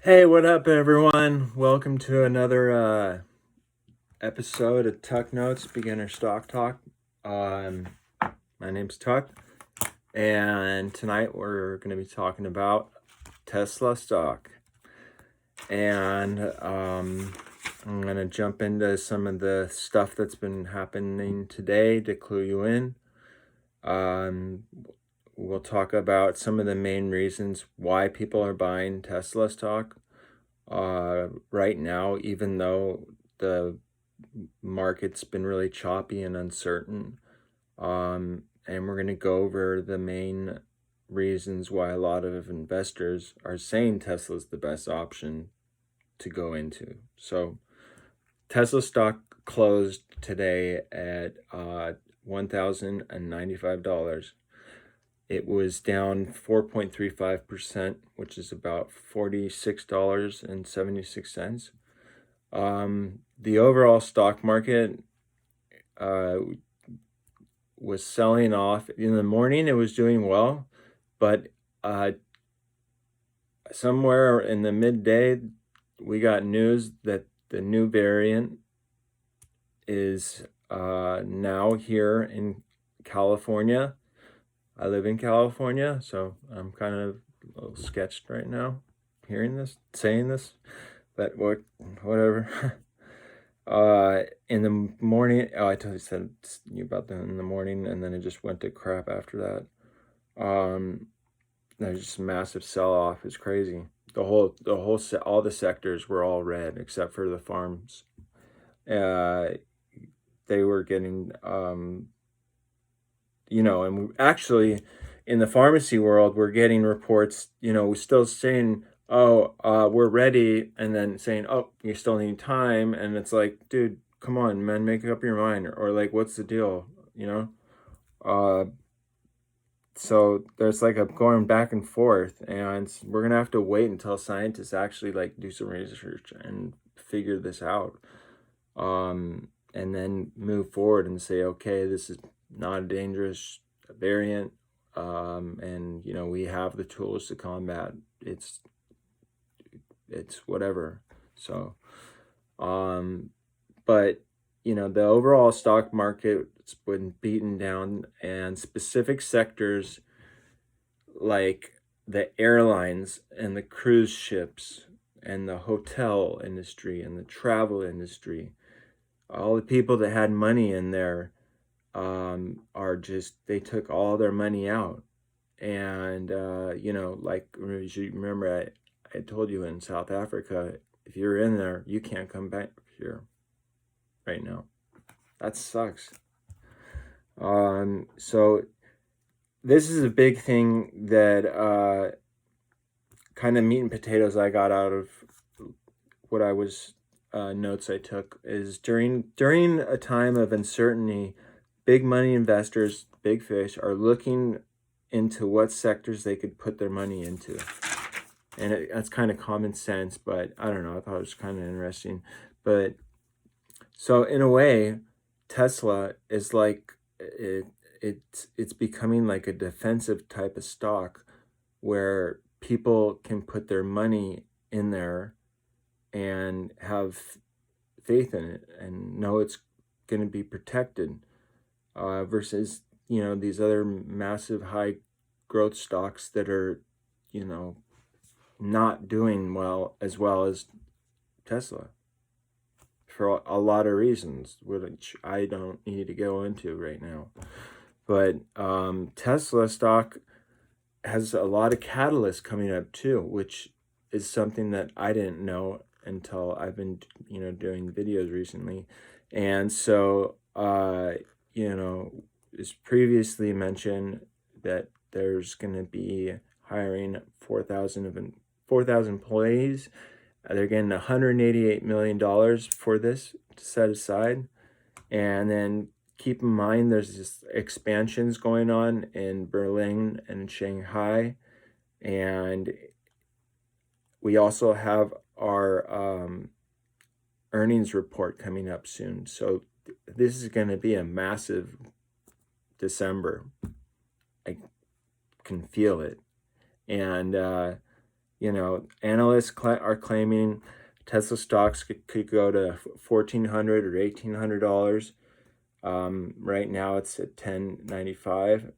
Hey, what up, everyone? Welcome to another episode of Tuck Notes Beginner Stock Talk. Um, my name's Tuck, and tonight we're going to be talking about Tesla stock. And I'm going to jump into some of the stuff that's been happening today to clue you in. We'll talk about some of the main reasons why people are buying Tesla stock right now, even though the market's been really choppy and uncertain. And we're going to go over the main reasons why a lot of investors are saying Tesla's the best option to go into. So Tesla stock closed today at $1,095. It was down 4.35%, which is about $46.76. The overall stock market was selling off. In the morning, it was doing well, but somewhere in the midday, we got news that the new variant is now here in California. I live in California, so I'm kind of a little sketched right now, hearing this, saying this, but whatever. In the morning, I said you about that in the morning, and then it just went to crap after that. There's just a massive sell-off. It's crazy. All the sectors were all red except for the farms. They were getting, and actually, in the pharmacy world, we're getting reports, we're still saying, we're ready, and then saying, oh, you still need time, and it's like, dude, come on, man, make up your mind, or like, what's the deal, so there's like a going back and forth, and we're gonna have to wait until scientists actually like do some research and figure this out, and then move forward and say, okay, this is not a dangerous variant, and we have the tools to combat it's whatever. So but the overall stock market's been beaten down, and specific sectors like the airlines and the cruise ships and the hotel industry and the travel industry, all the people that had money in there are just, they took all their money out. And like, you remember I told you, in South Africa, if you're in there, you can't come back here right now. That sucks. So this is a big thing that kind of meat and potatoes I got out of what I was notes I took, is during a time of uncertainty, big money investors, big fish, are looking into what sectors they could put their money into. And that's kind of common sense, but I don't know, I thought it was kind of interesting. But so in a way, Tesla is like, it's becoming like a defensive type of stock where people can put their money in there and have faith in it and know it's going to be protected, versus these other massive high growth stocks that are not doing well as Tesla, for a lot of reasons, which I don't need to go into right now. But Tesla stock has a lot of catalysts coming up too, which is something that I didn't know until I've been doing videos recently. And so it's previously mentioned that there's going to be hiring 4,000 employees. They're getting $188 million for this to set aside. And then keep in mind, there's just expansions going on in Berlin and Shanghai. And we also have our earnings report coming up soon. So this is going to be a massive December. I can feel it. And Analysts are claiming Tesla stocks could go to $1,400 or $1,800. Right now it's at $10.95,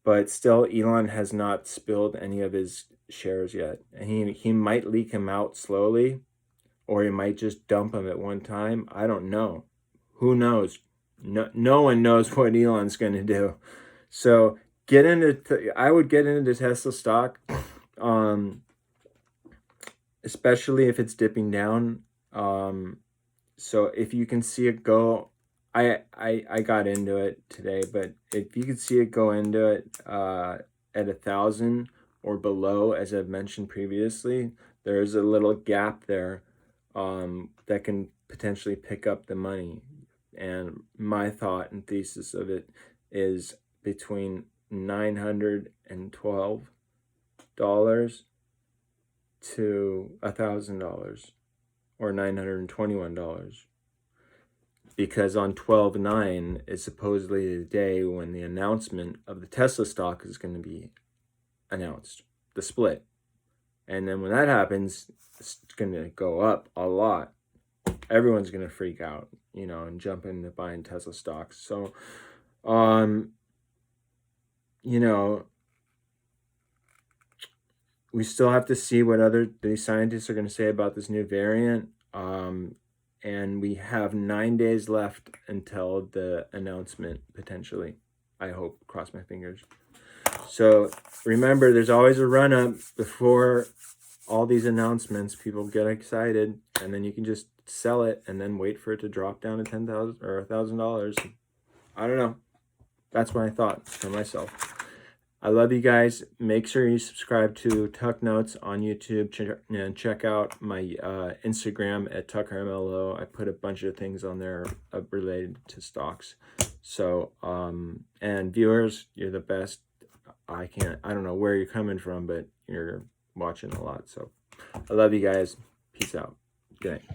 but still Elon has not spilled any of his shares yet. And he might leak them out slowly, or he might just dump them at one time. I don't know. Who knows? No one knows what Elon's going to do. So I would get into Tesla stock, especially if it's dipping down. So if you can see it go, I got into it today, but if you could see it go into it at 1,000 or below, as I've mentioned previously, there's a little gap there that can potentially pick up the money. And my thought and thesis of it is between $912 to $1,000 or $921, because on 12/9 is supposedly the day when the announcement of the Tesla stock is going to be announced, the split. And then when that happens, it's going to go up a lot. Everyone's going to freak out, and jump into buying Tesla stocks. So, we still have to see what these scientists are going to say about this new variant. And we have 9 days left until the announcement, potentially. I hope, cross my fingers. So remember, there's always a run-up before all these announcements. People get excited, and then you can just sell it and then wait for it to drop down to $10,000 or $1,000. I don't know. That's my thought for myself. I love you guys. Make sure you subscribe to Tuck Notes on YouTube, and check out my Instagram at TuckerMLO. I put a bunch of things on there related to stocks. So, and viewers, you're the best. I don't know where you're coming from, but you're watching a lot. So I love you guys. Peace out. Good night.